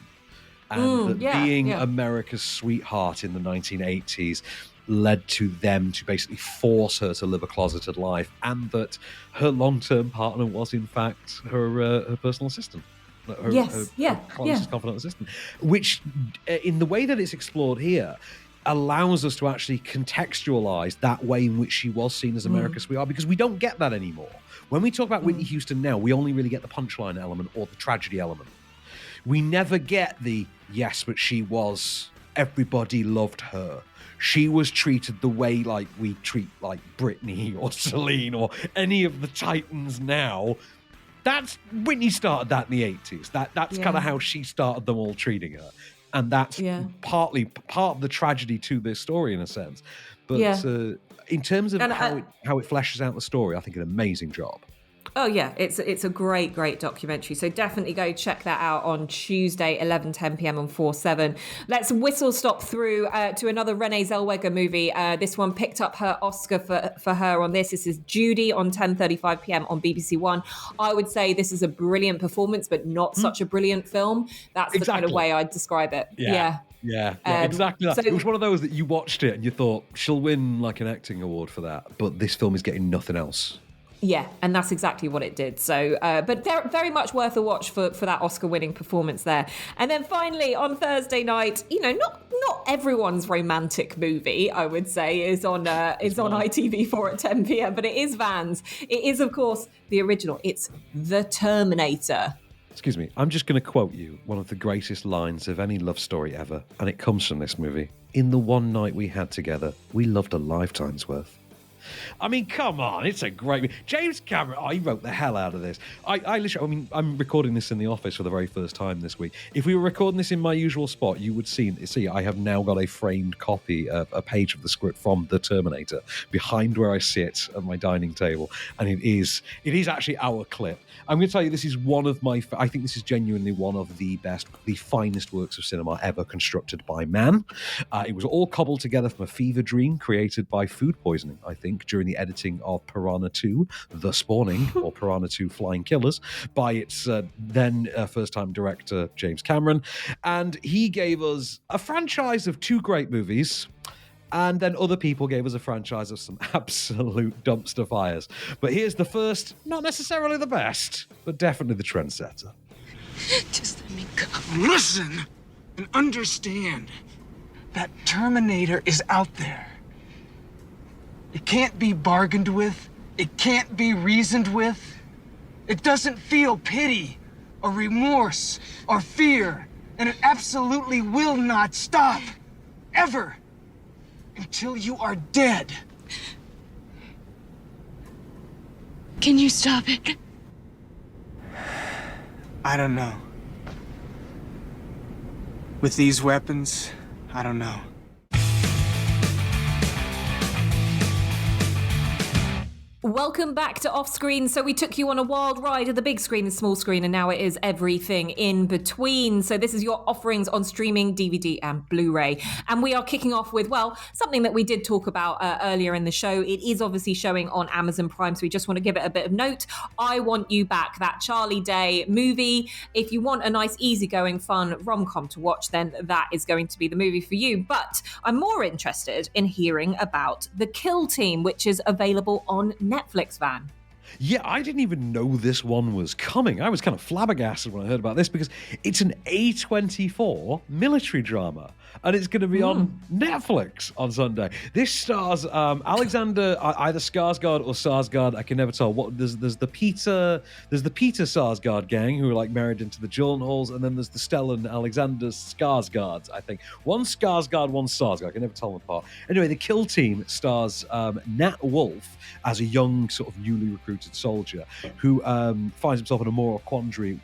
And being America's sweetheart in the 1980s led to them to basically force her to live a closeted life, and that her long-term partner was, in fact, her personal assistant. Her closest confidant assistant. Which, in the way that it's explored here, allows us to actually contextualize that way in which she was seen as America's sweetheart, because we don't get that anymore. When we talk about Whitney Houston now, we only really get the punchline element or the tragedy element. We never get the, yes, but she was, everybody loved her. She was treated the way like we treat like Britney or Celine or any of the titans now. That's, Whitney started that in the 80s. That's kind of how she started them all treating her. And that's part of the tragedy to this story in a sense. But in terms of how it fleshes out the story, I think an amazing job. Oh yeah, it's a great documentary. So definitely go check that out on Tuesday, 11:10 p.m. on 4/7. Let's whistle stop through to another Renee Zellweger movie. This one picked up her Oscar for her on this. This is Judy on 10:35 p.m. on BBC One. I would say this is a brilliant performance, but not such a brilliant film. That's the kind of way I'd describe it. Yeah, exactly that. So, it was one of those that you watched it and you thought, she'll win like an acting award for that, but this film is getting nothing else. Yeah, and that's exactly what it did. So, but they're very much worth a watch for that Oscar-winning performance there. And then finally, on Thursday night, you know, not everyone's romantic movie, I would say, is on ITV4 at 10 p.m, but it is Van's. It is, of course, the original. It's The Terminator. Excuse me, I'm just going to quote you one of the greatest lines of any love story ever, and it comes from this movie. In the one night we had together, we loved a lifetime's worth. I mean, come on, it's a great... James Cameron, he wrote the hell out of this. I literally, I'm recording this in the office for the very first time this week. If we were recording this in my usual spot, you would see I have now got a framed copy of a page of the script from The Terminator behind where I sit at my dining table, and it is actually our clip. I'm going to tell you, this is one of my... I think this is genuinely one of the best, the finest works of cinema ever constructed by man. It was all cobbled together from a fever dream created by food poisoning, I think, during the editing of Piranha 2, The Spawning, or Piranha 2 Flying Killers, by its then first-time director, James Cameron. And he gave us a franchise of 2 great movies, and then other people gave us a franchise of some absolute dumpster fires. But here's the first, not necessarily the best, but definitely the trendsetter. Just let me go. Listen and understand. That Terminator is out there. It can't be bargained with. It can't be reasoned with. It doesn't feel pity or remorse or fear. And it absolutely will not stop. Ever. Until you are dead. Can you stop it? I don't know. With these weapons, I don't know. Welcome back to Off Screen. So we took you on a wild ride of the big screen, the small screen, and now it is everything in between. So this is your offerings on streaming, DVD and Blu-ray. And we are kicking off with, well, something that we did talk about earlier in the show. It is obviously showing on Amazon Prime, so we just want to give it a bit of note. I Want You Back, that Charlie Day movie. If you want a nice, easygoing, fun rom-com to watch, then that is going to be the movie for you. But I'm more interested in hearing about The Kill Team, which is available on Netflix, Van. Yeah, I didn't even know this one was coming. I was kind of flabbergasted when I heard about this because it's an A24 military drama and it's going to be on Netflix on Sunday. This stars Alexander, either Skarsgård or Sarsgaard. I can never tell. There's the Peter Sarsgaard gang who are like married into the Gyllenhaals, and then there's the Stellan Alexander Skarsgårds, I think. One Skarsgård, one Sarsgaard. I can never tell them apart. Anyway, The Kill Team stars Nat Wolff as a young sort of newly recruited soldier who finds himself in a moral quandary,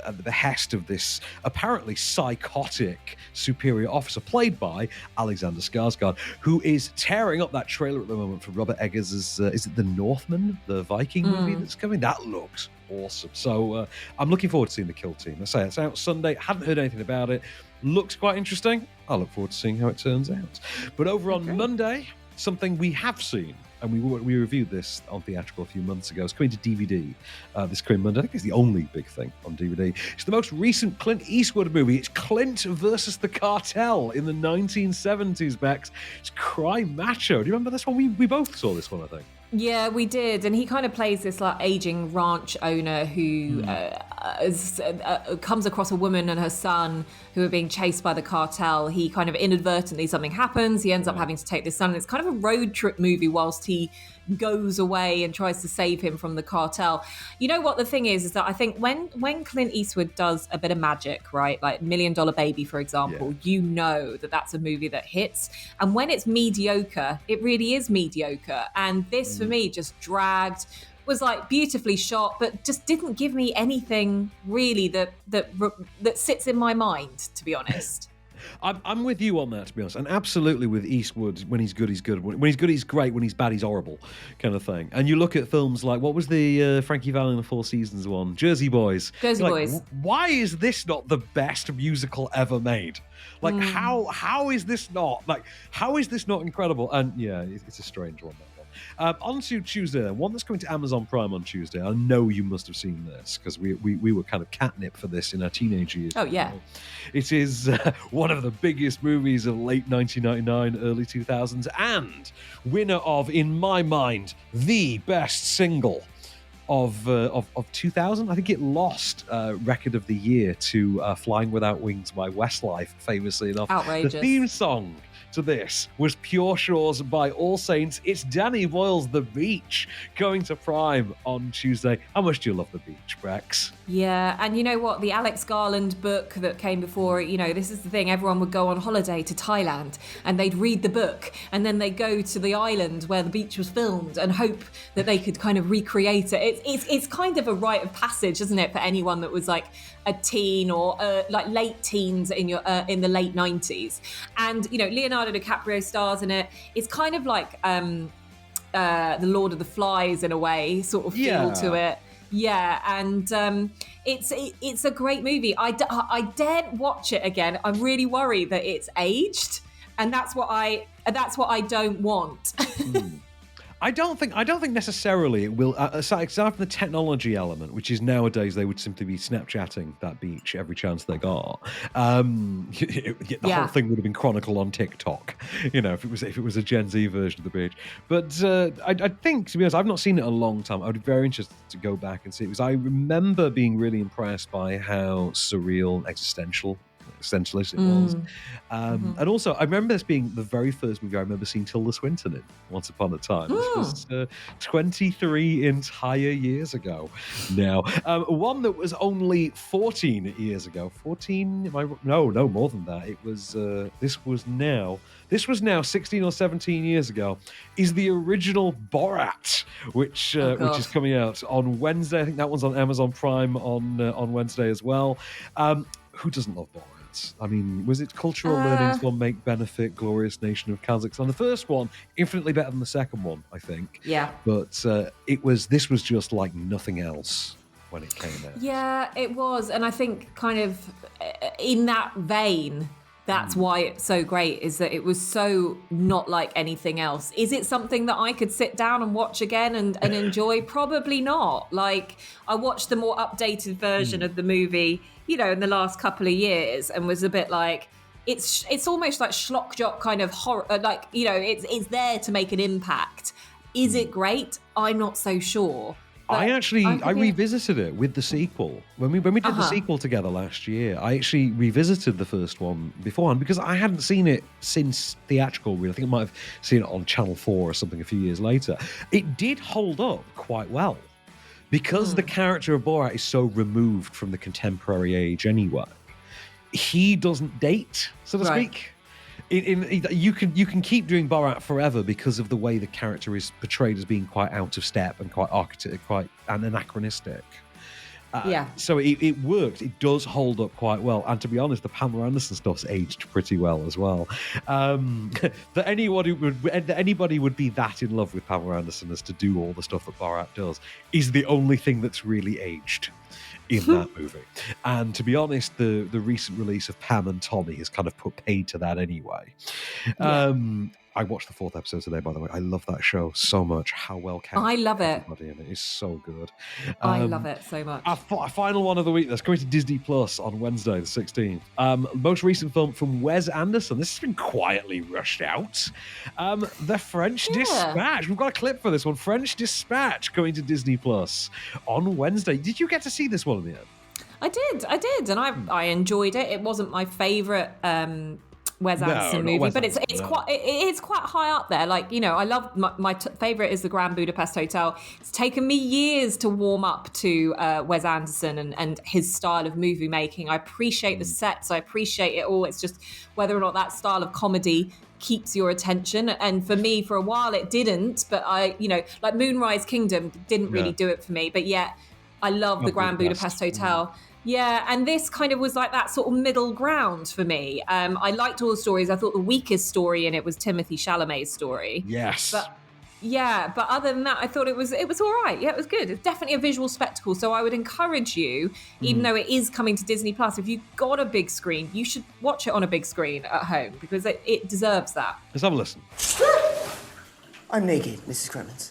at the behest of this apparently psychotic superior officer played by Alexander Skarsgård, who is tearing up that trailer at the moment for Robert Eggers' is it The Northman, the Viking movie that's coming? That looks awesome. So I'm looking forward to seeing The Kill Team. I say it's out Sunday. Haven't heard anything about it. Looks quite interesting. I look forward to seeing how it turns out. But over on Monday, something we have seen, and we reviewed this on theatrical a few months ago. It's coming to DVD this coming Monday. I think it's the only big thing on DVD. It's the most recent Clint Eastwood movie. It's Clint versus the Cartel in the 1970s, Bex. It's Crime Macho. Do you remember this one? We both saw this one, I think. Yeah, we did. And he kind of plays this like aging ranch owner who comes across a woman and her son who are being chased by the cartel. He kind of inadvertently, something happens. He ends up having to take this son. And it's kind of a road trip movie whilst he goes away and tries to save him from the cartel. You know what the thing is that I think when Clint Eastwood does a bit of magic, right, like $1 Million Baby, for example, you know that that's a movie that hits. And when it's mediocre, it really is mediocre. And this for me just dragged, was like beautifully shot, but just didn't give me anything really that sits in my mind, to be honest. I'm with you on that, to be honest, and absolutely with Eastwood. When he's good, he's good. When he's good, he's great. When he's bad, he's horrible, kind of thing. And you look at films like, what was the Frankie Valli and the Four Seasons one? Jersey Boys. Jersey Boys. Why is this not the best musical ever made? Like, how is this not? Like, how is this not incredible? And yeah, it's a strange one, that one. On to Tuesday, one that's coming to Amazon Prime on Tuesday. I know you must have seen this because we were kind of catnip for this in our teenage years. Oh, yeah. It is one of the biggest movies of late 1999, early 2000s, and winner of, in my mind, the best single of 2000. I think it lost record of the year to Flying Without Wings by Westlife, famously enough. Outrageous. The theme song to this was Pure Shores by All Saints. It's Danny Boyle's The Beach going to Prime on Tuesday. How much do you love The Beach, Brex? Yeah, and you know what? The Alex Garland book that came before, this is the thing. Everyone would go on holiday to Thailand and they'd read the book and then they'd go to the island where the beach was filmed and hope that they could kind of recreate it. It's kind of a rite of passage, isn't it, for anyone that was like a teen or like late teens in the late 90s. And, Leonardo DiCaprio stars in it. It's kind of like the Lord of the Flies in a way, sort of feel to it. Yeah, and it's a great movie. I daren't watch it again. I'm really worried that it's aged, and that's what I don't want. I don't think necessarily it will. Aside from the technology element, which is nowadays they would simply be Snapchatting that beach every chance they got. The whole thing would have been chronicled on TikTok, if it was a Gen Z version of the beach. But I think, to be honest, I've not seen it in a long time. I would be very interested to go back and see it because I remember being really impressed by how surreal and existential essentially it was. And also, I remember this being the very first movie I remember seeing Tilda Swinton in, Once Upon a Time. This was 23 entire years ago now. One that was only 14 years ago. 14? No, more than that. It was, this was now 16 or 17 years ago, is the original Borat, which is coming out on Wednesday. I think that one's on Amazon Prime on Wednesday as well. Who doesn't love Borat? I mean, was it Cultural Learnings Will Make Benefit, Glorious Nation of Kazakhstan? The first one, infinitely better than the second one, I think. Yeah. But this was just like nothing else when it came out. Yeah, it was. And I think kind of in that vein, that's why it's so great, is that it was so not like anything else. Is it something that I could sit down and watch again and enjoy? Probably not. Like, I watched the more updated version of the movie, in the last couple of years, and was a bit like, it's almost like schlock jock kind of horror, like, it's there to make an impact. Is it great? I'm not so sure. I revisited it with the sequel. When we did the sequel together last year, I actually revisited the first one beforehand because I hadn't seen it since theatrical. I think I might have seen it on Channel 4 or something a few years later. It did hold up quite well because the character of Borat is so removed from the contemporary age anyway. He doesn't date, so to speak. You can keep doing Borat forever because of the way the character is portrayed as being quite out of step and quite anachronistic. So it works. It does hold up quite well. And to be honest, the Pamela Anderson stuff's aged pretty well as well. That anybody would be that in love with Pamela Anderson as to do all the stuff that Borat does is the only thing that's really aged in that movie. And to be honest, the recent release of Pam and Tommy has kind of put paid to that anyway. I watched the 4th episode today, by the way. I love that show so much. How well cast. I love it. Everybody in it is so good. I love it so much. Our final one of the week that's coming to Disney Plus on Wednesday, the 16th. Most recent film from Wes Anderson. This has been quietly rushed out. The French Dispatch. We've got a clip for this one. French Dispatch coming to Disney Plus on Wednesday. Did you get to see this one in the end? I did, and I enjoyed it. It wasn't my favourite Wes Anderson movie, but it's quite high up there. Like, I love my favorite is the Grand Budapest Hotel. It's taken me years to warm up to Wes Anderson and his style of movie making. I appreciate the sets. I appreciate it all. It's just whether or not that style of comedy keeps your attention. And for me, for a while, it didn't. But like Moonrise Kingdom didn't really do it for me. But yet, I love the Grand Budapest Hotel. Yeah, and this kind of was like that sort of middle ground for me. I liked all the stories. I thought the weakest story in it was Timothée Chalamet's story. Yes. But other than that, I thought it was all right. Yeah, it was good. It's definitely a visual spectacle. So I would encourage you, even though it is coming to Disney Plus, if you've got a big screen, you should watch it on a big screen at home because it deserves that. Let's have a listen. I'm naked, Mrs. Cremens.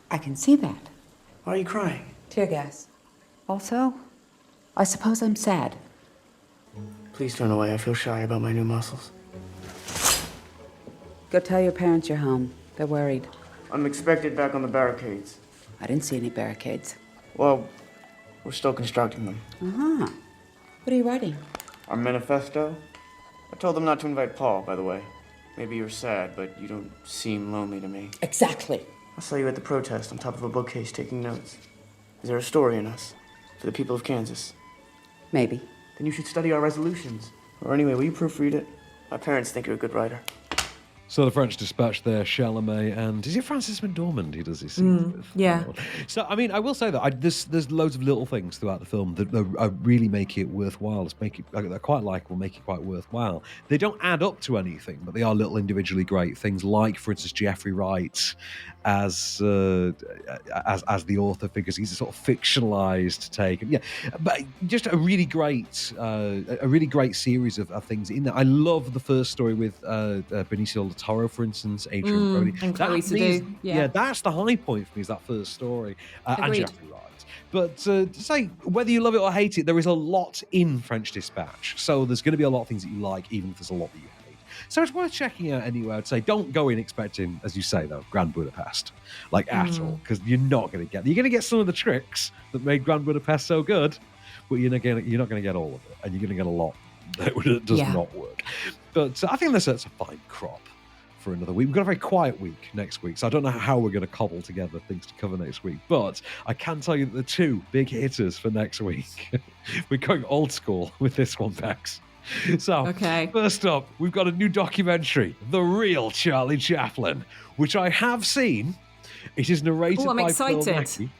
I can see that. Why are you crying? Tear gas. Also, I suppose I'm sad. Please turn away. I feel shy about my new muscles. Go tell your parents you're home. They're worried. I'm expected back on the barricades. I didn't see any barricades. Well, we're still constructing them. Uh-huh. What are you writing? Our manifesto? I told them not to invite Paul, by the way. Maybe you're sad, but you don't seem lonely to me. Exactly. I saw you at the protest on top of a bookcase taking notes. Is there a story in us? For the people of Kansas? Maybe. Then you should study our resolutions. Or anyway, will you proofread it? My parents think you're a good writer. So the French Dispatch there, Chalamet, and is it Francis McDormand he does his scenes with? Yeah. So, I mean, I will say that there's loads of little things throughout the film that really make it worthwhile. They're quite likable, make it quite worthwhile. They don't add up to anything, but they are little individually great things, like, for instance, Jeffrey Wright as the author figures. He's a sort of fictionalized take, and but just a really great series of things in there. I love the first story with Benicio del Toro, for instance, Adrian Brody, and Chloe Sadu. Yeah, that's the high point for me, is that first story, and Jeffrey Wright. But to say whether you love it or hate it, there is a lot in French Dispatch, so there's going to be a lot of things that you like, even if there's a lot that you hate. So it's worth checking out anyway. I'd say don't go in expecting, as you say though, Grand Budapest, at all, because you're not going to get. You're going to get some of the tricks that made Grand Budapest so good, but you're not going to get all of it, and you're going to get a lot It does Yeah. not work. But I think that's a fine crop for another week. We've got a very quiet week next week, so I don't know how we're going to cobble together things to cover next week. But I can tell you that the two big hitters for next week, we're going old school with this one, Bex. So, first up, we've got a new documentary, The Real Charlie Chaplin, which I have seen. It is narrated I'm by excited. Phil Mackey.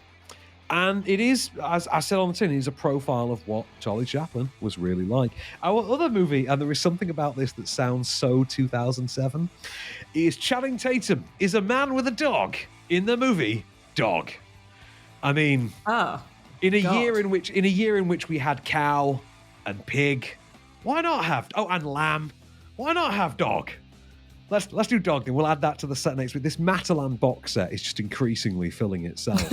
And it is, as I said on the tin, it is a profile of what Charlie Chaplin was really like. Our other movie, and there is something about this that sounds so 2007, is Channing Tatum is a man with a dog in the movie Dog. I mean, in a year in which we had cow and pig, why not have and lamb? Why not have dog? Let's do Dog, then we'll add that to the set next week. This Matalan box set is just increasingly filling itself.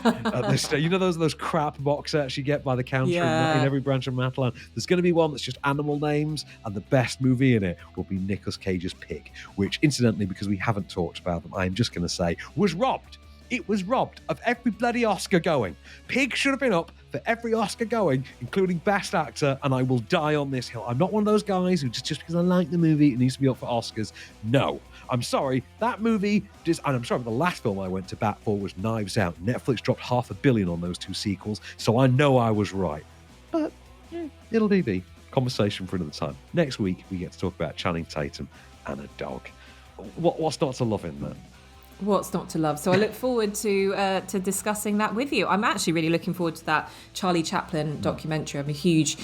At this stage. You know those crap box sets you get by the counter in every branch of Matalan? There's going to be one that's just animal names, and the best movie in it will be Nicolas Cage's Pig, which, incidentally, because we haven't talked about them, I'm just going to say, was robbed. It was robbed of every bloody Oscar going. Pig should have been up for every Oscar going, including Best Actor, and I will die on this hill. I'm not one of those guys who just because I like the movie, it needs to be up for Oscars. No. I'm sorry, that movie, and I'm sorry, but the last film I went to bat for was Knives Out. Netflix dropped $500 million on those two sequels, so I know I was right. But it'll be conversation for another time. Next week, we get to talk about Channing Tatum and a dog. What's not to love in that? What's not to love? So I look forward to discussing that with you. I'm actually really looking forward to that Charlie Chaplin documentary. I'm a huge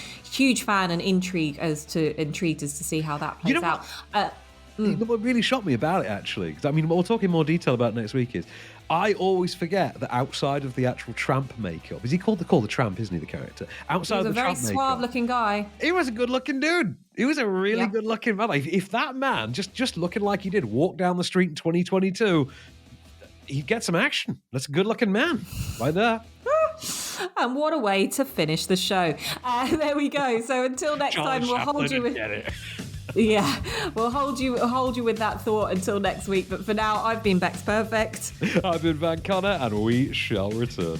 fan and intrigued as to see how that plays out. What really shocked me about it, actually, because I mean, we'll talk in more detail about next week, is I always forget that outside of the actual tramp makeup, is he called the tramp, isn't he, the character? Outside he was of the a very tramp makeup, suave-looking guy. he was a good-looking dude. He was a really good-looking man. Like, if that man, just looking like he did, walked down the street in 2022, he'd get some action. That's a good-looking man right there. And what a way to finish the show. There we go. So until next Charlie time, we'll Chaplin hold you with... Get it. Yeah, we'll hold you with that thought until next week. But for now, I've been Becks Perfect. I've been Van Connor, and we shall return.